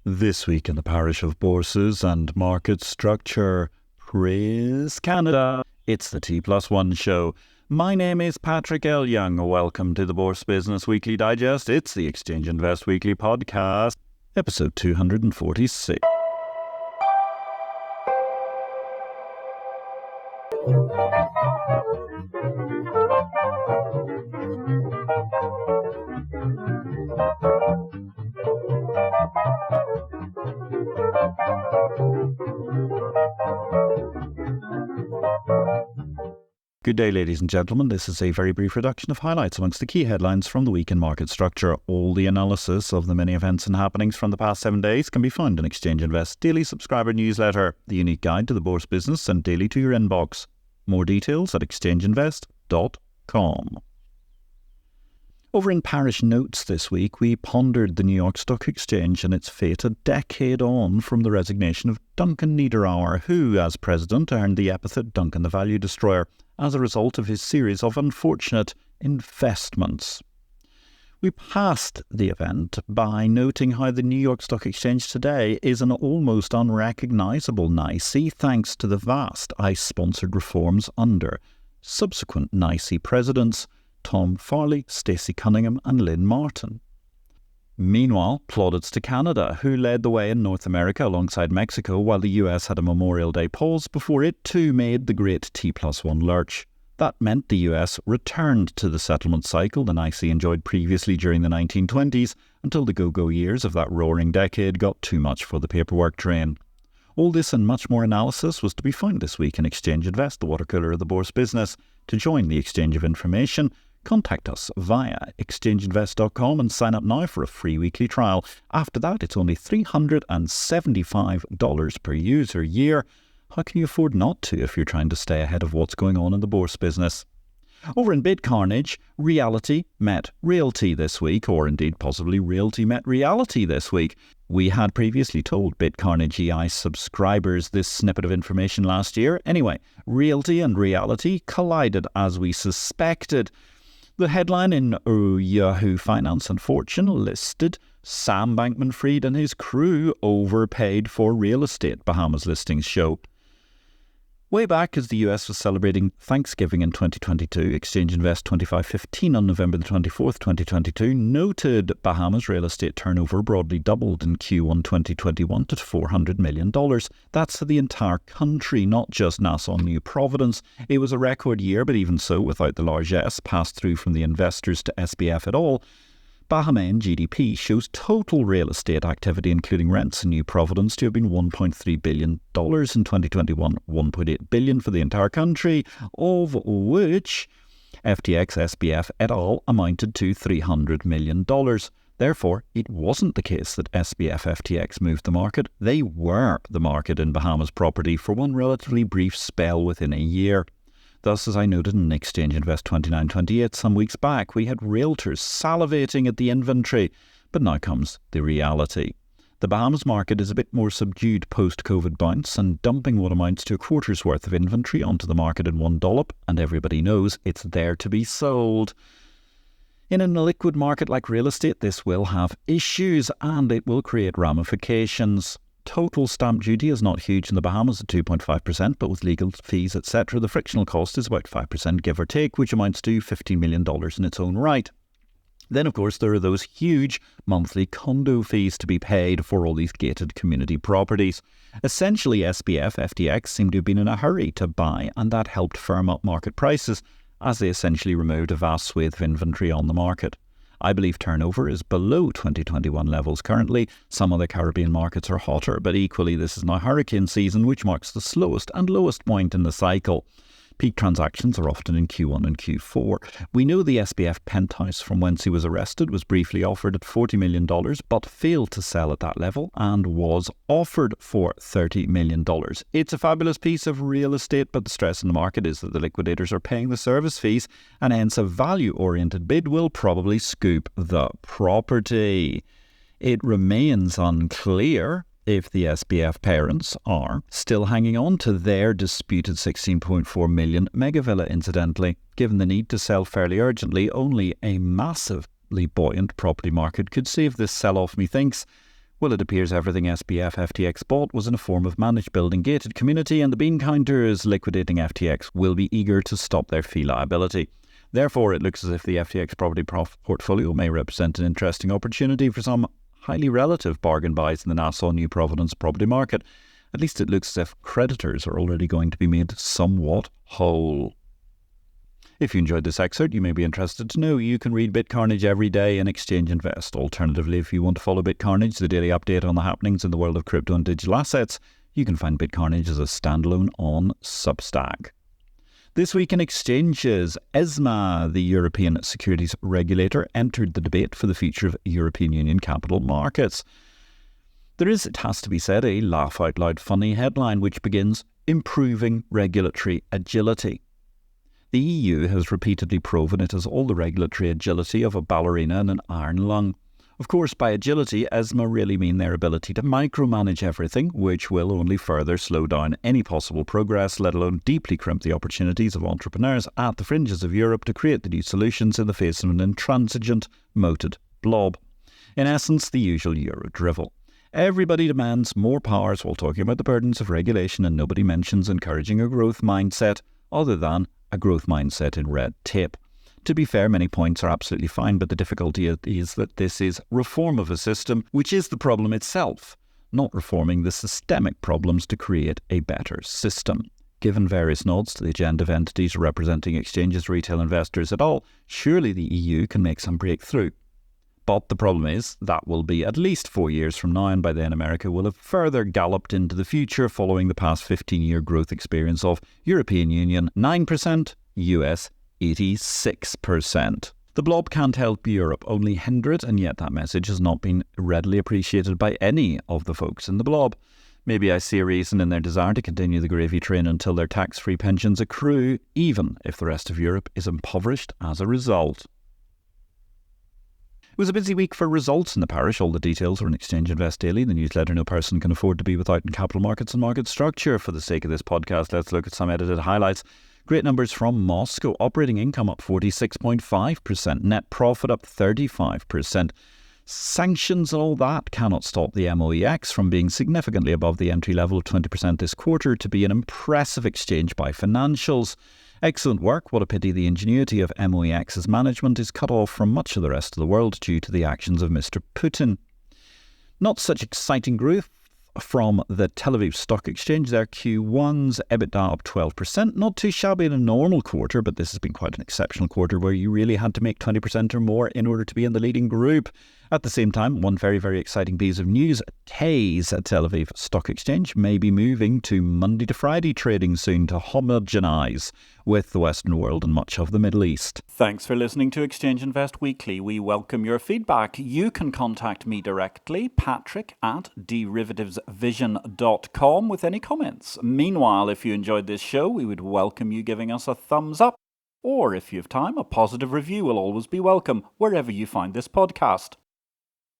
This week in the parish of bourses and market structure, praise Canada. It's the T+1 show. My name is Patrick L. Young. Welcome to the Bourse Business Weekly Digest. It's the Exchange Invest Weekly Podcast, episode 246. Good day, ladies and gentlemen. This is a very brief reduction of highlights amongst the key headlines from the week in market structure. All the analysis of the many events and happenings from the past 7 days can be found in Exchange Invest Daily Subscriber Newsletter, the unique guide to the Bourse business sent daily to your inbox. More details at exchangeinvest.com. Over in Parish Notes this week, we pondered the New York Stock Exchange and its fate a decade on from the resignation of Duncan Niederauer, who, as president, earned the epithet Duncan the Value Destroyer as a result of his series of unfortunate investments. We passed the event by noting how the New York Stock Exchange today is an almost unrecognisable NYSE thanks to the vast ICE-sponsored reforms under subsequent NYSE presidents Tom Farley, Stacey Cunningham and Lynn Martin. Meanwhile, plaudits to Canada, who led the way in North America alongside Mexico while the US had a Memorial Day pause before it too made the great T+1 lurch. That meant the US returned to the settlement cycle the NYSE enjoyed previously during the 1920s until the go-go years of that roaring decade got too much for the paperwork train. All this and much more analysis was to be found this week in Exchange Invest, the water cooler of the Bourse business. To join the exchange of information, contact us via exchangeinvest.com and sign up now for a free weekly trial. After that, it's only $375 per user year. How can you afford not to if you're trying to stay ahead of what's going on in the Bourse business? Over in bid carnage, reality met realty this week, or indeed possibly realty met reality this week. We had previously told Bid Carnage EI subscribers this snippet of information last year. Anyway, realty and reality collided as we suspected. The headline in Yahoo Finance and Fortune listed Sam Bankman-Fried and his crew overpaid for real estate, Bahamas listings show. Way back as the US was celebrating Thanksgiving in 2022, Exchange Invest 2515 on November the 24th, 2022, noted Bahamas real estate turnover broadly doubled in Q1 2021 to $400 million. That's for the entire country, not just Nassau and New Providence. It was a record year, but even so, without the largesse passed through from the investors to SBF at all, Bahamian GDP shows total real estate activity, including rents in New Providence, to have been $1.3 billion in 2021, $1.8 billion for the entire country, of which FTX, SBF et al. Amounted to $300 million. Therefore, it wasn't the case that SBF FTX moved the market. They were the market in Bahamas property for one relatively brief spell within a year. Thus, as I noted in Exchange Invest 2928 some weeks back, we had realtors salivating at the inventory. But now comes the reality. The Bahamas market is a bit more subdued post-COVID bounce and dumping what amounts to a quarter's worth of inventory onto the market in one dollop, and everybody knows it's there to be sold. In a liquid market like real estate, this will have issues and it will create ramifications. Total stamp duty is not huge in the Bahamas at 2.5%, but with legal fees, etc., the frictional cost is about 5%, give or take, which amounts to $15 million in its own right. Then, of course, there are those huge monthly condo fees to be paid for all these gated community properties. Essentially, SBF, FTX seemed to have been in a hurry to buy, and that helped firm up market prices as they essentially removed a vast swathe of inventory on the market. I believe turnover is below 2021 levels currently. Some other Caribbean markets are hotter, but equally this is now hurricane season, which marks the slowest and lowest point in the cycle. Peak transactions are often in Q1 and Q4. We know the SBF penthouse from whence he was arrested was briefly offered at $40 million, but failed to sell at that level and was offered for $30 million. It's a fabulous piece of real estate, but the stress in the market is that the liquidators are paying the service fees, and hence a value-oriented bid will probably scoop the property. It remains unclear if the SBF parents are still hanging on to their disputed $16.4 million mega villa. Incidentally, given the need to sell fairly urgently, only a massively buoyant property market could save this sell-off, methinks. Well, it appears everything SBF FTX bought was in a form of managed building gated community, and the bean counters liquidating FTX will be eager to stop their fee liability. Therefore, it looks as if the FTX property portfolio may represent an interesting opportunity for some highly relative bargain buys in the Nassau New Providence property market. At least it looks as if creditors are already going to be made somewhat whole. If you enjoyed this excerpt, you may be interested to know you can read BitCarnage every day in Exchange Invest. Alternatively, if you want to follow BitCarnage, the daily update on the happenings in the world of crypto and digital assets, you can find BitCarnage as a standalone on Substack. This week in exchanges, ESMA, the European Securities Regulator, entered the debate for the future of European Union capital markets. There is, it has to be said, a laugh-out-loud funny headline which begins, "Improving Regulatory Agility." The EU has repeatedly proven it has all the regulatory agility of a ballerina and an iron lung. Of course, by agility, ESMA really mean their ability to micromanage everything, which will only further slow down any possible progress, let alone deeply crimp the opportunities of entrepreneurs at the fringes of Europe to create the new solutions in the face of an intransigent, moated blob. In essence, the usual Euro drivel. Everybody demands more powers while talking about the burdens of regulation, and nobody mentions encouraging a growth mindset other than a growth mindset in red tape. To be fair, many points are absolutely fine, but the difficulty is that this is reform of a system, which is the problem itself, not reforming the systemic problems to create a better system. Given various nods to the agenda of entities representing exchanges, retail investors et al., surely the EU can make some breakthrough. But the problem is that will be at least 4 years from now, and by then America will have further galloped into the future following the past 15-year growth experience of European Union 9%, US 86%. The blob can't help Europe, only hinder it, and yet that message has not been readily appreciated by any of the folks in the blob. Maybe I see a reason in their desire to continue the gravy train until their tax-free pensions accrue, even if the rest of Europe is impoverished as a result. It was a busy week for results in the parish. All the details are in Exchange Invest Daily, the newsletter no person can afford to be without in capital markets and market structure. For the sake of this podcast, let's look at some edited highlights. Great numbers from Moscow. Operating income up 46.5%, net profit up 35%. Sanctions and all that cannot stop the MOEX from being significantly above the entry level of 20% this quarter to be an impressive exchange by financials. Excellent work. What a pity the ingenuity of MOEX's management is cut off from much of the rest of the world due to the actions of Mr. Putin. Not such exciting growth from the Tel Aviv Stock Exchange. Their Q1's EBITDA up 12%. Not too shabby in a normal quarter, but this has been quite an exceptional quarter where you really had to make 20% or more in order to be in the leading group. At the same time, one very, very exciting piece of news. TASE at Tel Aviv Stock Exchange may be moving to Monday to Friday trading soon to homogenise with the Western world and much of the Middle East. Thanks for listening to Exchange Invest Weekly. We welcome your feedback. You can contact me directly, patrick@derivativesvision.com, with any comments. Meanwhile, if you enjoyed this show, we would welcome you giving us a thumbs up, or if you have time, a positive review will always be welcome wherever you find this podcast.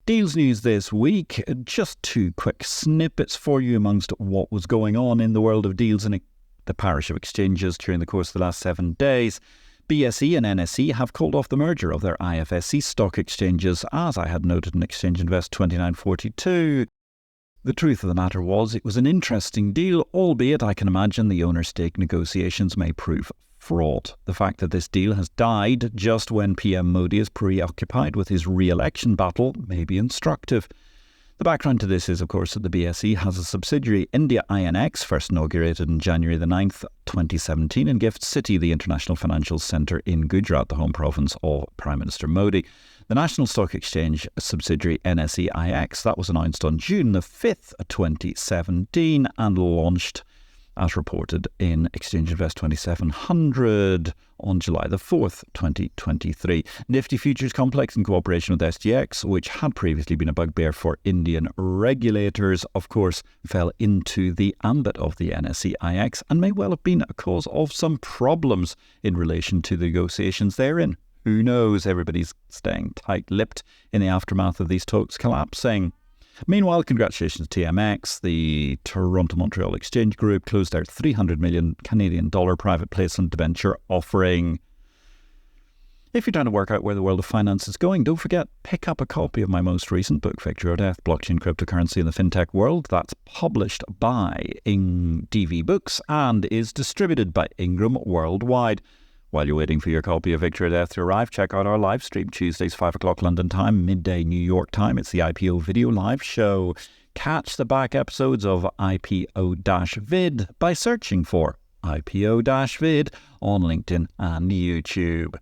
Deals news this week. Just two quick snippets for you amongst what was going on in the world of deals in the parish of exchanges during the course of the last 7 days. BSE and NSE have called off the merger of their IFSC stock exchanges, as I had noted in Exchange Invest 2942. The truth of the matter was it was an interesting deal, albeit I can imagine the owner stake negotiations may prove fraught. The fact that this deal has died just when PM Modi is preoccupied with his re-election battle may be instructive. The background to this is, of course, that the BSE has a subsidiary, India INX, first inaugurated on January the 9th, 2017, in Gift City, the international financial centre in Gujarat, the home province of Prime Minister Modi. The National Stock Exchange subsidiary, NSEIX, that was announced on June the 5th, 2017, and launched, as reported in Exchange Invest 2700 on July the 4th, 2023. Nifty Futures Complex, in cooperation with SGX, which had previously been a bugbear for Indian regulators, of course, fell into the ambit of the NSEIX and may well have been a cause of some problems in relation to the negotiations therein. Who knows? Everybody's staying tight-lipped in the aftermath of these talks collapsing. Meanwhile, congratulations to TMX. The Toronto-Montreal Exchange Group closed their $300 million Canadian dollar private placement debenture offering. If you're trying to work out where the world of finance is going, don't forget, pick up a copy of my most recent book, Victory or Death, Blockchain, Cryptocurrency in the FinTech World. That's published by DV Books and is distributed by Ingram worldwide. While you're waiting for your copy of Victory or Death to arrive, check out our live stream Tuesdays, 5 o'clock London time, midday New York time. It's the IPO Video Live Show. Catch the back episodes of IPO-VID by searching for IPO-VID on LinkedIn and YouTube.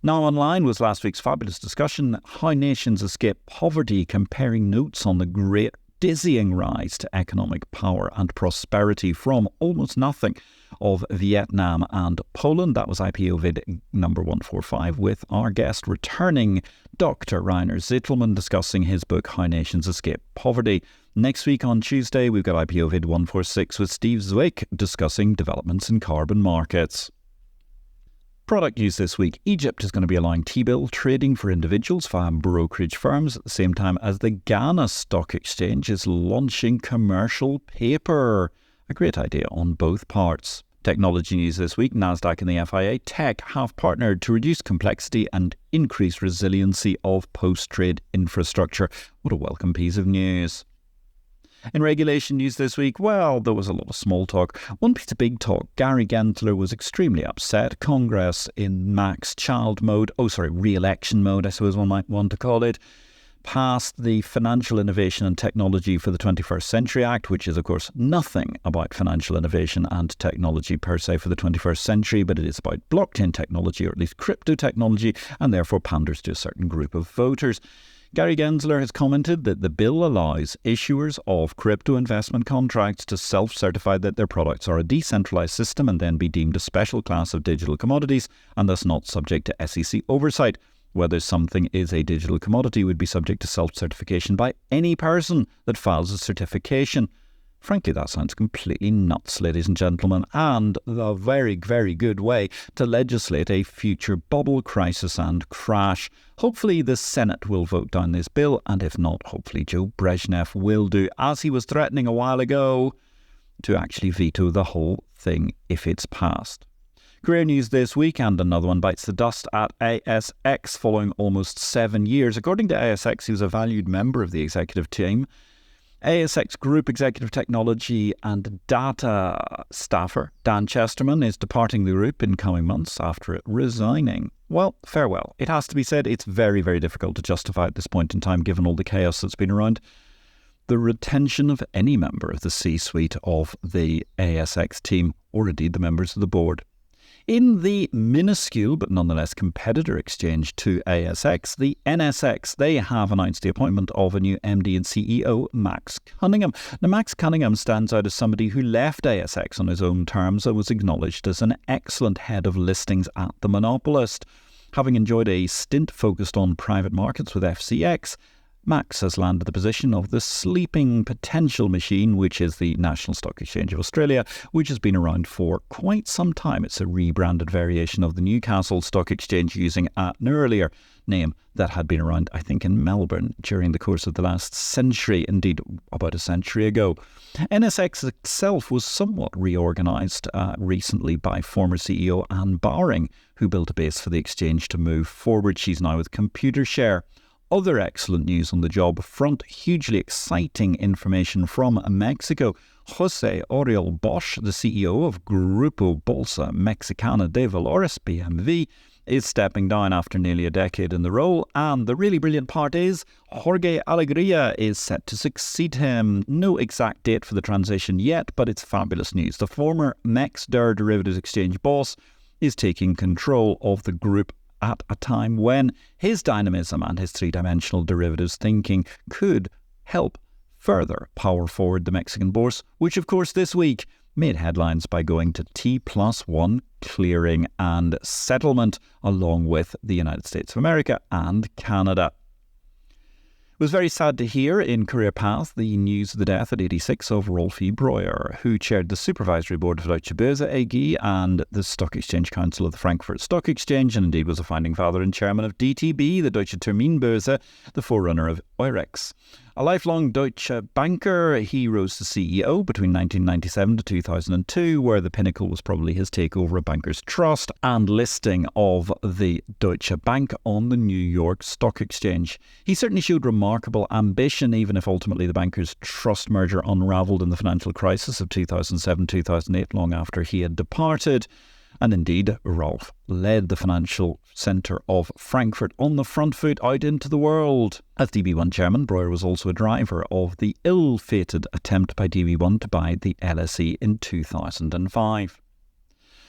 Now online was last week's fabulous discussion, How Nations Escape Poverty, comparing notes on the great dizzying rise to economic power and prosperity from almost nothing of Vietnam and Poland. That was IPO-VID number 145 with our guest returning Dr. Rainer Zitelmann discussing his book, How Nations Escape Poverty. Next week on Tuesday, we've got IPO-VID 146 with Steve Zwick discussing developments in carbon markets. Product news this week. Egypt is going to be allowing T-bill trading for individuals via brokerage firms at the same time as the Ghana Stock Exchange is launching commercial paper. A great idea on both parts. Technology news this week. Nasdaq and the FIA Tech have partnered to reduce complexity and increase resiliency of post-trade infrastructure. What a welcome piece of news. In regulation news this week, well, there was a lot of small talk. One piece of big talk. Gary Gensler was extremely upset. Congress in Max Child mode, re-election mode, I suppose one might want to call it, passed the Financial Innovation and Technology for the 21st Century Act, which is, of course, nothing about financial innovation and technology per se for the 21st century, but it is about blockchain technology, or at least crypto technology, and therefore panders to a certain group of voters. Gary Gensler has commented that the bill allows issuers of crypto investment contracts to self-certify that their products are a decentralized system and then be deemed a special class of digital commodities and thus not subject to SEC oversight. Whether something is a digital commodity would be subject to self-certification by any person that files a certification. Frankly, that sounds completely nuts, ladies and gentlemen, and a very, very good way to legislate a future bubble, crisis and crash. Hopefully the Senate will vote down this bill, and if not, hopefully Joe Brezhnev will do, as he was threatening a while ago, to actually veto the whole thing if it's passed. Career news this week, and another one bites the dust at ASX following almost 7 years. According to ASX, he was a valued member of the executive team. ASX Group Executive Technology and Data staffer Dan Chesterman is departing the group in coming months after resigning. Well, farewell. It has to be said, it's very, very difficult to justify at this point in time, given all the chaos that's been around, the retention of any member of the C-suite of the ASX team, or indeed the members of the board. In the minuscule but nonetheless competitor exchange to ASX, the NSX, they have announced the appointment of a new MD and CEO, Max Cunningham. Now, Max Cunningham stands out as somebody who left ASX on his own terms and was acknowledged as an excellent head of listings at the monopolist. Having enjoyed a stint focused on private markets with FCX, Max has landed the position of the sleeping potential machine, which is the National Stock Exchange of Australia, which has been around for quite some time. It's a rebranded variation of the Newcastle Stock Exchange using an earlier name that had been around, I think, in Melbourne during the course of the last century, indeed about a century ago. NSX itself was somewhat reorganised recently by former CEO Anne Bowring, who built a base for the exchange to move forward. She's now with ComputerShare. Other excellent news on the job front, hugely exciting information from Mexico. Jose Oriol Bosch, the CEO of Grupo Bolsa Mexicana de Valores, BMV, is stepping down after nearly a decade in the role, and the really brilliant part is Jorge Alegría is set to succeed him. No exact date for the transition yet, but it's fabulous news. The former MexDer derivatives exchange boss is taking control of the group at a time when his dynamism and his three-dimensional derivatives thinking could help further power forward the Mexican bourse, which of course this week made headlines by going to T+1 clearing and settlement along with the United States of America and Canada. It was very sad to hear in Career Path the news of the death at 86 of Rolfie Breuer, who chaired the supervisory board of Deutsche Börse AG and the Stock Exchange Council of the Frankfurt Stock Exchange, and indeed was a founding father and chairman of DTB, the Deutsche Terminbörse, the forerunner of Eurex. A lifelong Deutsche banker, he rose to CEO between 1997 to 2002, where the pinnacle was probably his takeover of Bankers Trust and listing of the Deutsche Bank on the New York Stock Exchange. He certainly showed remarkable ambition, even if ultimately the Bankers Trust merger unravelled in the financial crisis of 2007-2008, long after he had departed. And indeed, Rolf led the financial centre of Frankfurt on the front foot out into the world. As DB1 chairman, Breuer was also a driver of the ill-fated attempt by DB1 to buy the LSE in 2005.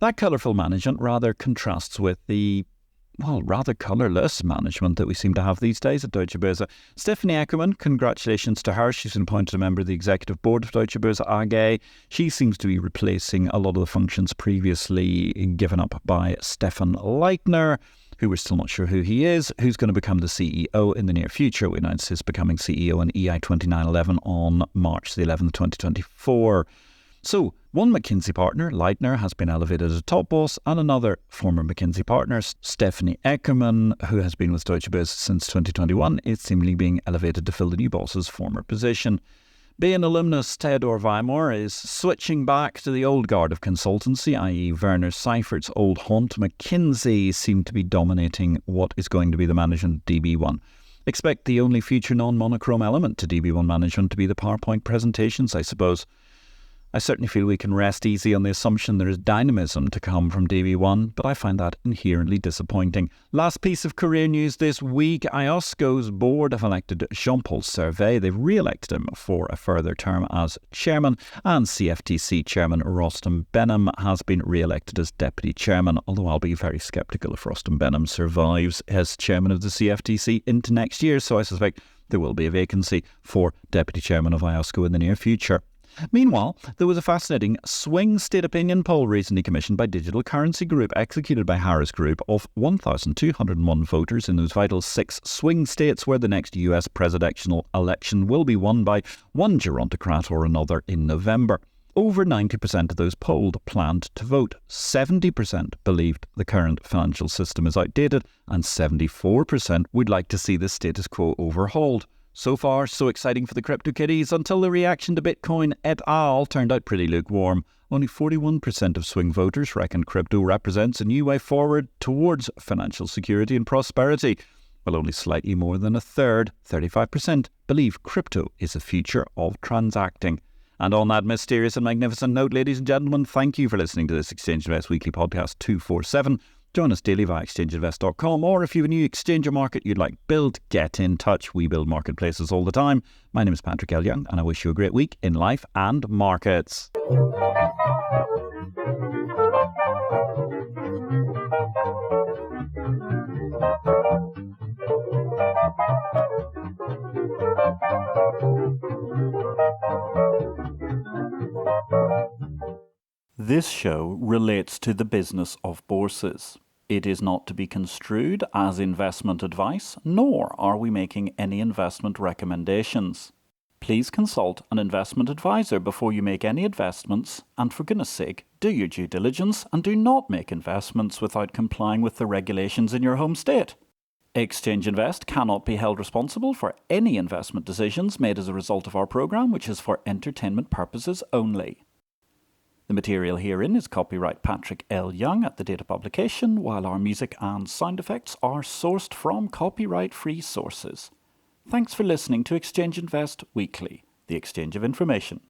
That colourful management rather contrasts with the rather colourless management that we seem to have these days at Deutsche Börse. Stephanie Eckermann, congratulations to her. She's been appointed a member of the executive board of Deutsche Börse AG. She seems to be replacing a lot of the functions previously given up by Stefan Leitner, who we're still not sure who he is, who's going to become the CEO in the near future. We announced his becoming CEO in EI 2911 on March the 11th, 2024. So, one McKinsey partner, Leitner, has been elevated as a top boss, and another former McKinsey partner, Stephanie Eckermann, who has been with Deutsche Börse since 2021, is seemingly being elevated to fill the new boss's former position. Bain alumnus Theodor Weimar is switching back to the old guard of consultancy, i.e. Werner Seifert's old haunt. McKinsey seem to be dominating what is going to be the management of DB1. Expect the only future non-monochrome element to DB1 management to be the PowerPoint presentations, I suppose. I certainly feel we can rest easy on the assumption there is dynamism to come from DB1, but I find that inherently disappointing. Last piece of career news this week, IOSCO's board have elected Jean-Paul Servet. They've re-elected him for a further term as chairman, and CFTC chairman Rostam Behnam has been re-elected as deputy chairman, although I'll be very sceptical if Rostam Behnam survives as chairman of the CFTC into next year, so I suspect there will be a vacancy for deputy chairman of IOSCO in the near future. Meanwhile, there was a fascinating swing state opinion poll recently commissioned by Digital Currency Group, executed by Harris Group, of 1,201 voters in those vital 6 swing states where the next US presidential election will be won by one gerontocrat or another in November. Over 90% of those polled planned to vote. 70% believed the current financial system is outdated, and 74% would like to see the status quo overhauled. So far, so exciting for the crypto kitties, until the reaction to Bitcoin et al. Turned out pretty lukewarm. Only 41% of swing voters reckon crypto represents a new way forward towards financial security and prosperity, while only slightly more than a third, 35%, believe crypto is the future of transacting. And on that mysterious and magnificent note, ladies and gentlemen, thank you for listening to this Exchange Invest Weekly Podcast 247. Join us daily via exchangeinvest.com, or if you have a new exchange or market you'd like built, get in touch. We build marketplaces all the time. My name is Patrick L. Young, and I wish you a great week in life and markets. This show relates to the business of bourses. It is not to be construed as investment advice, nor are we making any investment recommendations. Please consult an investment advisor before you make any investments, and for goodness sake, do your due diligence and do not make investments without complying with the regulations in your home state. Exchange Invest cannot be held responsible for any investment decisions made as a result of our program, which is for entertainment purposes only. The material herein is copyright Patrick L. Young at the date of publication, while our music and sound effects are sourced from copyright-free sources. Thanks for listening to Exchange Invest Weekly, the exchange of information.